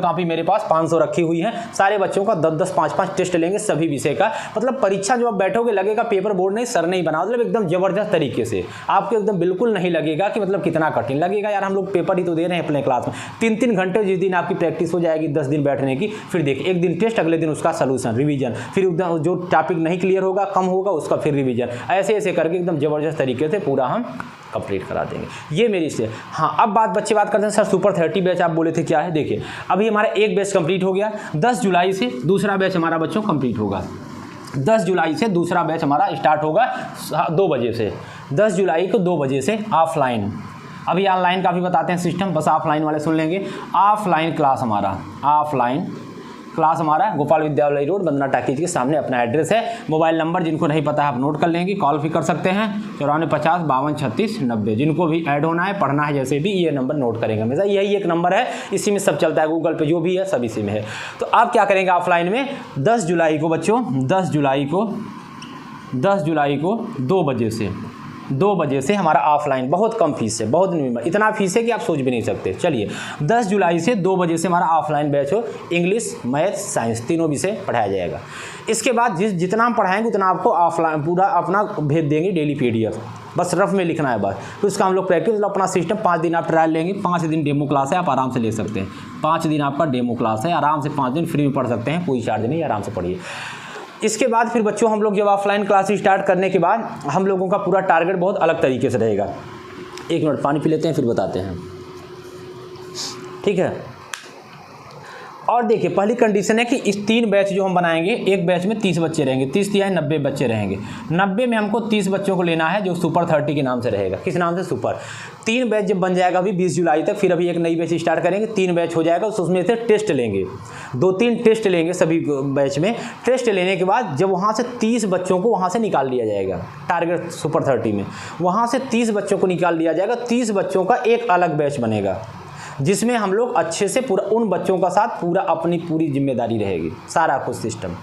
कॉपी मेरे पास 500 रखी हुई है, सारे बच्चों का 10-10, 5-5 टेस्ट लेंगे सभी विषय का। मतलब परीक्षा जो आप बैठोगे लगेगा पेपर बोर्ड नहीं, सर नहीं बना, मतलब एकदम जबरदस्त तरीके से आपको एकदम बिल्कुल नहीं लगेगा कि मतलब कितना कठिन लगेगा यार, हम लोग पेपर ही तो दे रहे हैं अपने क्लास में। 3-3 घंटे जिस दिन आपकी प्रैक्टिस हो जाएगी 10 दिन बैठने की, फिर देखिए एक दिन टेस्ट, अगले दिन उसका सलूशन, रिवीजन, फिर एकदम जो टॉपिक नहीं क्लियर होगा, कम होगा उसका फिर रिवीजन, ऐसे ऐसे करके एकदम जबरदस्त तरीके से पूरा हम कंप्लीट करा देंगे। ये मेरी से। हाँ, अब बच्चे बात करते हैं सर सुपर 30 बैच आप बोले थे क्या है। देखिए अभी हमारा एक बैच कंप्लीट हो गया, 10 जुलाई से दूसरा बैच हमारा बच्चों कंप्लीट होगा। 10 जुलाई से दूसरा बैच हमारा स्टार्ट होगा 2 बजे से, 10 जुलाई को 2 बजे से ऑफलाइन। अभी ऑनलाइन का भी बताते हैं सिस्टम, बस ऑफलाइन वाले सुन लेंगे। ऑफलाइन क्लास हमारा गोपाल विद्यालय रोड, वंदना टाकीज के सामने अपना एड्रेस है। मोबाइल नंबर जिनको नहीं पता है आप नोट कर लेंगे, कॉल भी कर सकते हैं 9450 52 36 90। जिनको भी ऐड होना है, पढ़ना है, जैसे भी ये नंबर नोट करेंगे हमेशा, यही एक नंबर है, इसी में सब चलता है, गूगल पे जो भी है सब इसी में है। तो आप क्या करेंगे ऑफलाइन में 10 जुलाई को बच्चों, 10 जुलाई को 2 बजे से हमारा ऑफलाइन, बहुत कम फीस है, बहुत मिनिमम, इतना फीस है कि आप सोच भी नहीं सकते। चलिए 10 जुलाई से 2 बजे से हमारा ऑफलाइन बैच हो, इंग्लिश, मैथ, साइंस तीनों विषय पढ़ाया जाएगा। इसके बाद जितना हम पढ़ाएंगे उतना आपको ऑफलाइन पूरा अपना भेज देंगे डेली PDF, बस रफ में लिखना है बस। तो इसका हम लोग प्रैक्टिस अपना सिस्टम 5 दिन आप ट्रायल लेंगे, 5 दिन डेमो क्लास है, आप आराम से ले सकते हैं। 5 दिन आपका डेमो क्लास है, आराम से 5 दिन फ्री में पढ़ सकते हैं, कोई चार्ज नहीं, आराम से पढ़िए। इसके बाद फिर बच्चों हम लोग जब ऑफलाइन क्लास स्टार्ट करने के बाद हम लोगों का पूरा टारगेट बहुत अलग तरीके से रहेगा। 1 मिनट पानी पी लेते हैं फिर बताते हैं, ठीक है। और देखिए पहली कंडीशन है कि इस 3 बैच जो हम बनाएंगे, एक बैच में 30 बच्चे रहेंगे, 30 या 90 बच्चे रहेंगे। 90 में हमको 30 बच्चों को लेना है जो सुपर 30 के नाम से रहेगा। किस नाम से? सुपर। 3 बैच जब बन जाएगा अभी 20 जुलाई तक, फिर अभी एक नई बैच स्टार्ट करेंगे, 3 बैच हो जाएगा, उसमें से टेस्ट लेंगे, 2-3 टेस्ट लेंगे सभी बैच में। टेस्ट लेने के बाद जब वहाँ से 30 बच्चों को वहाँ से निकाल लिया जाएगा, टारगेट सुपर 30 में वहाँ से 30 बच्चों को निकाल लिया जाएगा। 30 बच्चों का एक अलग बैच बनेगा जिसमें हम लोग अच्छे से पूरा उन बच्चों का साथ पूरा अपनी पूरी जिम्मेदारी रहेगी, सारा कुछ सिस्टम,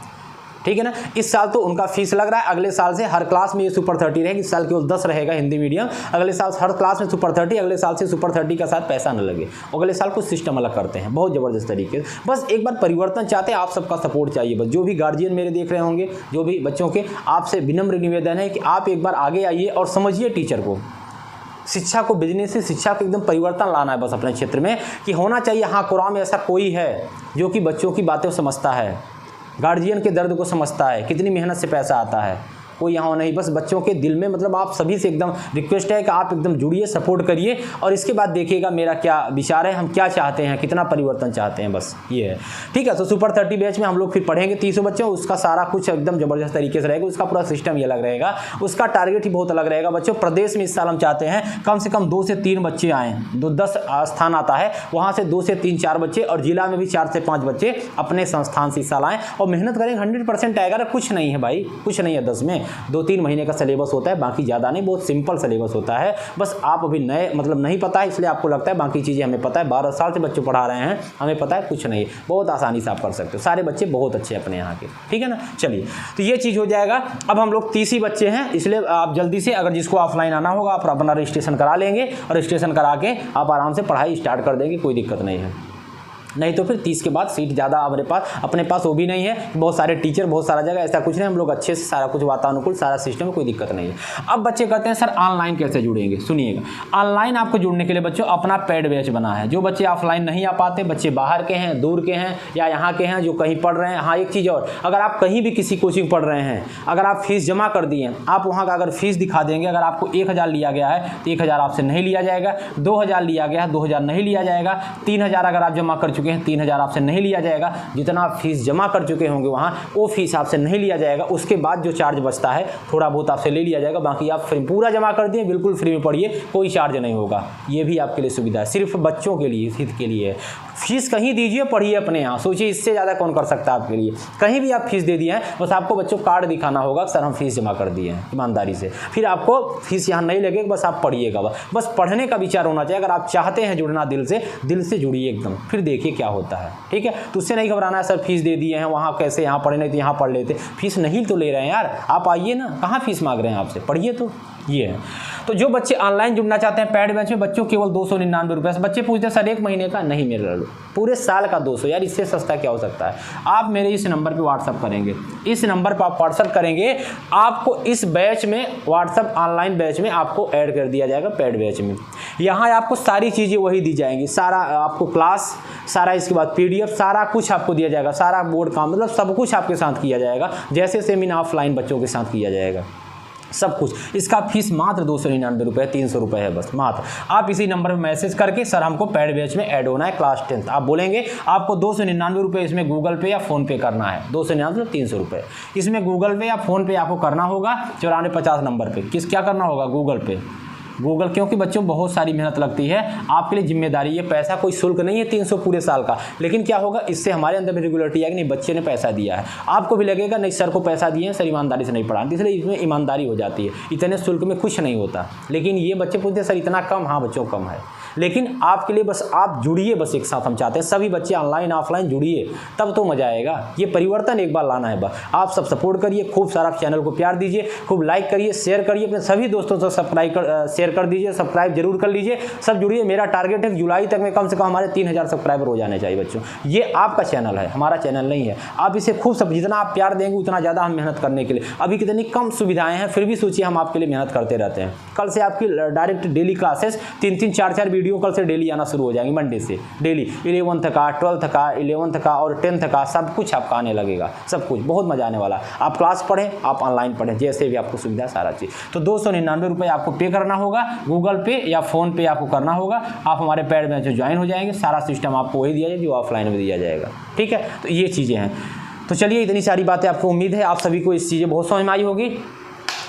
ठीक है ना। इस साल तो उनका फीस लग रहा है, अगले साल से हर क्लास में ये सुपर 30 रहेगी। इस साल केवल 10 रहेगा हिंदी मीडियम, अगले साल हर क्लास में सुपर 30, अगले साल से सुपर 30 का साथ पैसा न लगे, अगले साल कुछ सिस्टम अलग करते हैं बहुत ज़बरदस्त तरीके से। बस एक बार परिवर्तन चाहते हैं, आप सबका सपोर्ट चाहिए। बस जो भी गार्जियन मेरे देख रहे होंगे, जो भी बच्चों के, आपसे विनम्र निवेदन है कि आप एक बार आगे आइए और समझिए टीचर को, शिक्षा को, बिजनेस से शिक्षा को एकदम परिवर्तन लाना है बस अपने क्षेत्र में, कि होना चाहिए हाँ कुरान में ऐसा कोई है जो कि बच्चों की बातें समझता है, गार्जियन के दर्द को समझता है, कितनी मेहनत से पैसा आता है, कोई यहाँ नहीं। बस बच्चों के दिल में, मतलब आप सभी से एकदम रिक्वेस्ट है कि आप एकदम जुड़िए, सपोर्ट करिए और इसके बाद देखिएगा मेरा क्या विचार है, हम क्या चाहते हैं, कितना परिवर्तन चाहते हैं, बस ये है, ठीक है। तो सुपर 30 बैच में हम लोग फिर पढ़ेंगे 300 बच्चों, उसका सारा कुछ एकदम ज़बरदस्त तरीके से रहेगा, उसका पूरा सिस्टम ये अलग रहेगा, उसका टारगेट ही बहुत अलग रहेगा बच्चों। प्रदेश में इस साल हम चाहते हैं कम से कम 2 से 3 बच्चे आएँ, 10 स्थान आता है, वहाँ से 2 से 3-4 बच्चे, और जिला में भी 4 से 5 बच्चे अपने संस्थान से इस साल आएँ और मेहनत करेंगे। 100% आएगा, कुछ नहीं है भाई, कुछ नहीं है। 10 में 2-3 महीने का सिलेबस होता है, बाकी ज़्यादा नहीं, बहुत सिंपल सिलेबस होता है। बस आप अभी नए, मतलब नहीं पता है इसलिए आपको लगता है बाकी चीज़ें हमें पता है, 12 साल से बच्चे पढ़ा रहे हैं, हमें पता है, कुछ नहीं, बहुत आसानी से आप कर सकते हो। सारे बच्चे बहुत अच्छे अपने यहाँ के, ठीक है ना। चलिए तो ये चीज़ हो जाएगा। अब हम लोग 30 ही बच्चे हैं, इसलिए आप जल्दी से, अगर जिसको ऑफलाइन आना होगा आप अपना रजिस्ट्रेशन करा लेंगे और रजिस्ट्रेशन करा के आप आराम से पढ़ाई स्टार्ट कर देंगे, कोई दिक्कत नहीं है। नहीं तो फिर 30 के बाद सीट ज़्यादा अपने पास वो भी नहीं है, बहुत सारे टीचर, बहुत सारा जगह, ऐसा कुछ नहीं, हम लोग अच्छे से सारा कुछ वातानुकूल, सारा सिस्टम में कोई दिक्कत नहीं है। अब बच्चे कहते हैं सर ऑनलाइन कैसे जुड़ेंगे? सुनिएगा, ऑनलाइन आपको जुड़ने के लिए बच्चों अपना पेड बैच बना है। जो बच्चे ऑफलाइन नहीं आ पाते, बच्चे बाहर के हैं, दूर के हैं या यहाँ के हैं जो कहीं पढ़ रहे हैं। हाँ, एक चीज़ और, अगर आप कहीं भी किसी कोचिंग पढ़ रहे हैं, अगर आप फीस जमा कर दिए, आप वहाँ का अगर फीस दिखा देंगे, अगर आपको 1000 लिया गया है तो 1000 आपसे नहीं लिया जाएगा, 2000 लिया गया है 2000 नहीं लिया जाएगा, 3000 अगर आप जमा कर चुके चुके हैं 3,000 आपसे नहीं लिया जाएगा। जितना आप फीस जमा कर चुके होंगे वहाँ वो फीस आपसे नहीं लिया जाएगा। उसके बाद जो चार्ज बचता है थोड़ा बहुत आपसे ले लिया जाएगा, बाकी आप पूरा जमा कर दिए, बिल्कुल फ्री में पढ़िए, कोई चार्ज नहीं होगा। ये भी आपके लिए सुविधा है, सिर्फ बच्चों के लिए, हित के लिए। फीस कहीं दीजिए, पढ़िए अपने यहाँ। सोचिए इससे ज़्यादा कौन कर सकता है आपके लिए। कहीं भी आप फीस दे दिए हैं, बस आपको बच्चों को कार्ड दिखाना होगा, सर हम फीस जमा कर दिए हैं ईमानदारी से। फिर आपको फीस यहाँ नहीं लगेगी, बस आप पढ़िएगा। बस पढ़ने का विचार होना चाहिए। अगर आप चाहते हैं जुड़ना दिल से जुड़िए एकदम, फिर देखिए क्या होता है। ठीक है, तो उससे नहीं घबराना है, सर फीस दे दिए हैं, वहाँ कैसे यहाँ पढ़े नहीं तो यहाँ पढ़ लेते। फीस नहीं तो ले रहे हैं यार, आप आइए ना, कहाँ फीस मांग रहे हैं आपसे, पढ़िए। तो ये है। तो जो बच्चे ऑनलाइन जुड़ना चाहते हैं पेड बैच में, बच्चों केवल 299 रुपये। बच्चे पूछते हैं सर एक महीने का, नहीं मेरे पूरे साल का 200। यार इससे सस्ता क्या हो सकता है। आप मेरे इस नंबर पे व्हाट्सअप करेंगे, इस नंबर पर आप व्हाट्सअप करेंगे, आपको इस बैच में, व्हाट्सअप ऑनलाइन बैच में आपको ऐड कर दिया जाएगा पेड बैच में। यहाँ आपको सारी चीज़ें वही दी जाएंगी, सारा आपको क्लास, सारा इसके बाद PDF, सारा कुछ आपको दिया जाएगा, सारा बोर्ड काम, मतलब सब कुछ आपके साथ किया जाएगा, जैसे सेमिनार ऑफलाइन बच्चों के साथ किया जाएगा, सब कुछ। इसका फीस मात्र 299 रुपये, 300 रुपये है बस मात्र। आप इसी नंबर पर मैसेज करके सर हमको पेड बैच में ऐड होना है क्लास 10th, आप बोलेंगे आपको 299 रुपये इसमें गूगल पे या फ़ोन पे करना है। 299 300 रुपये इसमें गूगल पे या फ़ोन पे आपको करना होगा 9450 नंबर पर। क्या करना होगा? गूगल पे, क्योंकि बच्चों बहुत सारी मेहनत लगती है, आपके लिए जिम्मेदारी। ये पैसा कोई शुल्क नहीं है 300 पूरे साल का, लेकिन क्या होगा, इससे हमारे अंदर में रेगुलरिटी है कि नहीं बच्चे ने पैसा दिया है। आपको भी लगेगा नहीं सर को पैसा दिए हैं, सर ईमानदारी से नहीं पढ़ाते, इसलिए इसमें ईमानदारी हो जाती है। इतने शुल्क में कुछ नहीं होता, लेकिन ये बच्चे पूछते हैं सर इतना कम। हाँ बच्चों कम है, लेकिन आपके लिए बस आप जुड़िए, बस एक साथ हम चाहते हैं सभी बच्चे ऑनलाइन ऑफलाइन जुड़िए, तब तो मज़ा आएगा। ये परिवर्तन एक बार लाना है बस। आप सब सपोर्ट करिए, खूब सारा चैनल को प्यार दीजिए, खूब लाइक करिए, शेयर करिए, अपने सभी दोस्तों से शेयर कर दीजिए, सब्सक्राइब जरूर कर लीजिए, सब जुड़िए। मेरा टारगेट है जुलाई तक में कम से कम हमारे 3000 सब्सक्राइबर हो जाने चाहिए बच्चों। ये आपका चैनल है, हमारा चैनल नहीं है। आप इसे खूब सब, जितना आप प्यार देंगे उतना ज़्यादा हम मेहनत करने के लिए। अभी कितनी कम सुविधाएँ हैं, फिर भी सोचिए हम आपके लिए मेहनत करते रहते हैं। कल से आपकी डायरेक्ट डेली क्लासेस 3-3 4-4 वीडियो कल से डेली आना शुरू हो जाएंगे। मंडे से डेली 11th का, 12th का, 11th का और 10th का सब कुछ आपका आने लगेगा, सब कुछ। बहुत मजा आने वाला। आप क्लास पढ़ें, आप ऑनलाइन पढ़ें, जैसे भी आपको सुविधा सारा चीज़। तो 299 रुपये आपको पे करना होगा, गूगल पे या फ़ोन पे आपको करना होगा। आप हमारे पेड बैच में ज्वाइन हो जाएंगे, सारा सिस्टम आपको वही दिया जाएगा जो ऑफलाइन में दिया जाएगा। ठीक है, तो ये चीज़ें हैं। तो चलिए, इतनी सारी बातें आपको उम्मीद है आप सभी को इस चीज़ें बहुत समझ में आई होगी।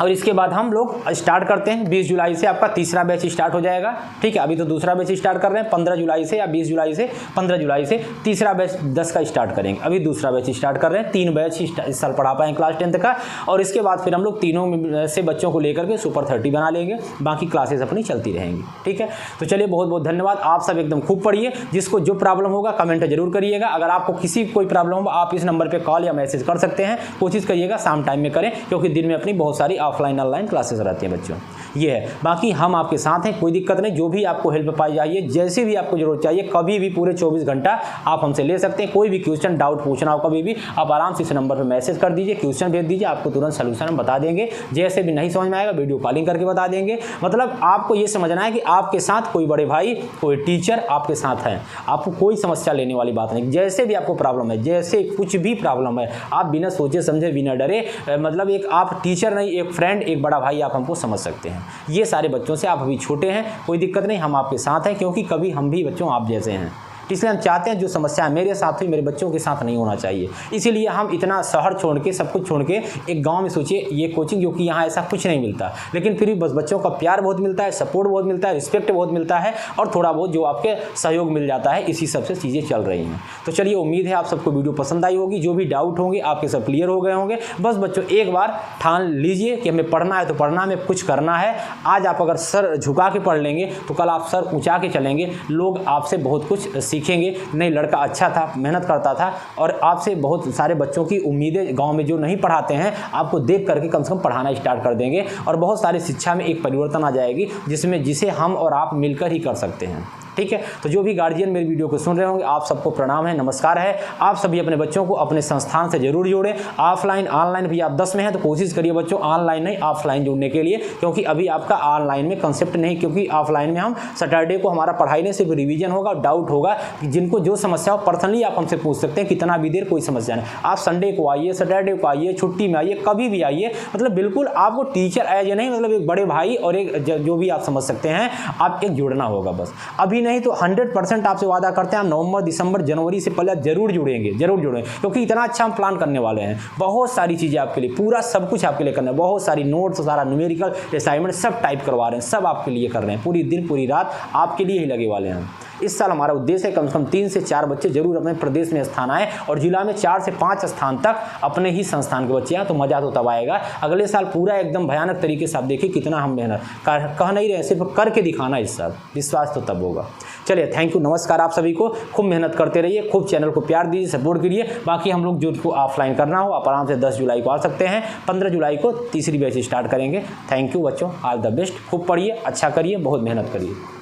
और इसके बाद हम लोग स्टार्ट करते हैं 20 जुलाई से आपका तीसरा बैच स्टार्ट हो जाएगा। ठीक है, अभी तो दूसरा बैच स्टार्ट कर रहे हैं 15 जुलाई से या 20 जुलाई से 15 जुलाई से तीसरा बैच 10 का स्टार्ट करेंगे। अभी दूसरा बैच स्टार्ट कर रहे हैं, 3 बैच इस साल पढ़ा पाएंगे क्लास 10th का। और इसके बाद फिर हम लोग तीनों में से बच्चों को लेकर के सुपर 30 बना लेंगे, बाकी क्लासेस अपनी चलती रहेंगी। ठीक है, तो चलिए बहुत बहुत धन्यवाद। आप सब एकदम खूब पढ़िए, जिसको जो प्रॉब्लम होगा कमेंट जरूर करिएगा। अगर आपको किसी कोई प्रॉब्लम हो आप इस नंबर पर कॉल या मैसेज कर सकते हैं। कोशिश करिएगा शाम टाइम में करें, क्योंकि दिन में अपनी बहुत सारी ऑफलाइन ऑनलाइन क्लासेस रहती हैं बच्चों। ये है, बाकी हम आपके साथ हैं, कोई दिक्कत नहीं। जो भी आपको हेल्प पाई जाइए, जैसे भी आपको जरूरत चाहिए, कभी भी पूरे 24 घंटा आप हमसे ले सकते हैं। कोई भी क्वेश्चन डाउट पूछना हो कभी भी, आप आराम से इस नंबर पर मैसेज कर दीजिए, क्वेश्चन भेज दीजिए, आपको तुरंत सलूशन हम बता देंगे। जैसे भी नहीं समझ में आएगा वीडियो कॉलिंग करके बता देंगे। मतलब आपको ये समझना है कि आपके साथ कोई बड़े भाई, कोई टीचर आपके साथ हैं। आपको कोई समस्या लेने वाली बात नहीं। जैसे भी आपको प्रॉब्लम है, जैसे कुछ भी प्रॉब्लम है, आप बिना सोचे समझे, बिना डरे, मतलब एक आप टीचर नहीं, एक फ्रेंड, एक बड़ा भाई आप हमको समझ सकते हैं। ये सारे बच्चों से आप अभी छोटे हैं, कोई दिक्कत नहीं, हम आपके साथ हैं, क्योंकि कभी हम भी बच्चों आप जैसे हैं। इसलिए हम चाहते हैं जो समस्या मेरे साथ हुई मेरे बच्चों के साथ नहीं होना चाहिए। इसीलिए हम इतना शहर छोड़ के, सब कुछ छोड़ के एक गांव में, सोचिए ये कोचिंग, जो कि यहाँ ऐसा कुछ नहीं मिलता, लेकिन फिर भी बस बच्चों का प्यार बहुत मिलता है, सपोर्ट बहुत मिलता है, रिस्पेक्ट बहुत मिलता है, और थोड़ा बहुत जो आपके सहयोग मिल जाता है, इसी सबसे चीज़ें चल रही हैं। तो चलिए, उम्मीद है आप सबको वीडियो पसंद आई होगी। जो भी डाउट होंगे आपके सब क्लियर हो गए होंगे। बस बच्चों एक बार ठान लीजिए कि हमें पढ़ना है तो पढ़ना, हमें कुछ करना है। आज आप अगर सर झुका के पढ़ लेंगे तो कल आप सर ऊँचा के चलेंगे, लोग आपसे बहुत कुछ सीखेंगे। नहीं, लड़का अच्छा था, मेहनत करता था, और आपसे बहुत सारे बच्चों की उम्मीदें गांव में जो नहीं पढ़ाते हैं, आपको देख करके कम से कम पढ़ाना स्टार्ट कर देंगे, और बहुत सारी शिक्षा में एक परिवर्तन आ जाएगी, जिसे हम और आप मिलकर ही कर सकते हैं। ठीक है, तो जो भी गार्जियन मेरी वीडियो को सुन रहे होंगे, आप सबको प्रणाम है, नमस्कार है। आप सभी अपने बच्चों को अपने संस्थान से जरूर जोड़ें। ऑफलाइन ऑनलाइन भी आप 10 में हैं तो कोशिश करिए बच्चों ऑनलाइन नहीं ऑफलाइन जोड़ने के लिए, क्योंकि अभी आपका ऑनलाइन में कंसेप्ट नहीं, क्योंकि ऑफलाइन में हम सैटरडे को हमारा पढ़ाई नहीं, सिर्फ रिवीजन होगा, डाउट होगा। जिनको जो समस्या हो पर्सनली आप हमसे पूछ सकते हैं, कितना भी देर, कोई समस्या नहीं। आप संडे को आइए, सैटरडे को आइए, छुट्टी में आइए, कभी भी आइए। मतलब बिल्कुल आपको टीचर एज नहीं, मतलब एक बड़े भाई और एक जो भी आप समझ सकते हैं, आप एक जुड़ना होगा बस। अभी नहीं तो 100% आपसे वादा करते हैं हम नवंबर दिसंबर जनवरी से पहले जरूर जुड़ेंगे, क्योंकि इतना अच्छा हम प्लान करने वाले हैं। बहुत सारी चीज़ें आपके लिए, पूरा सब कुछ आपके लिए करना है, बहुत सारी नोट्स, सारा न्यूमेरिकल असाइनमेंट सब टाइप करवा रहे हैं, सब आपके लिए कर रहे हैं, पूरी दिन पूरी रात आपके लिए ही लगे वाले हैं। इस साल हमारा उद्देश्य है कम से कम 3 से 4 बच्चे जरूर अपने प्रदेश में स्थान आए और जिला में 4 से 5 स्थान तक अपने ही संस्थान के बच्चे आए, तो मज़ा तो तब आएगा। अगले साल पूरा एकदम भयानक तरीके से आप देखिए कितना हम मेहनत कह नहीं रहे, सिर्फ करके दिखाना इस साल, विश्वास तो तब होगा। चलिए, थैंक यू, नमस्कार आप सभी को। खूब मेहनत करते रहिए, खूब चैनल को प्यार दीजिए, सपोर्ट कीजिए। बाकी हम लोग जो ऑफलाइन करना हो आप आराम से 10 जुलाई को आ सकते हैं, 15 जुलाई को तीसरी बैच स्टार्ट करेंगे। थैंक यू बच्चों, ऑल द बेस्ट। खूब पढ़िए, अच्छा करिए, बहुत मेहनत करिए।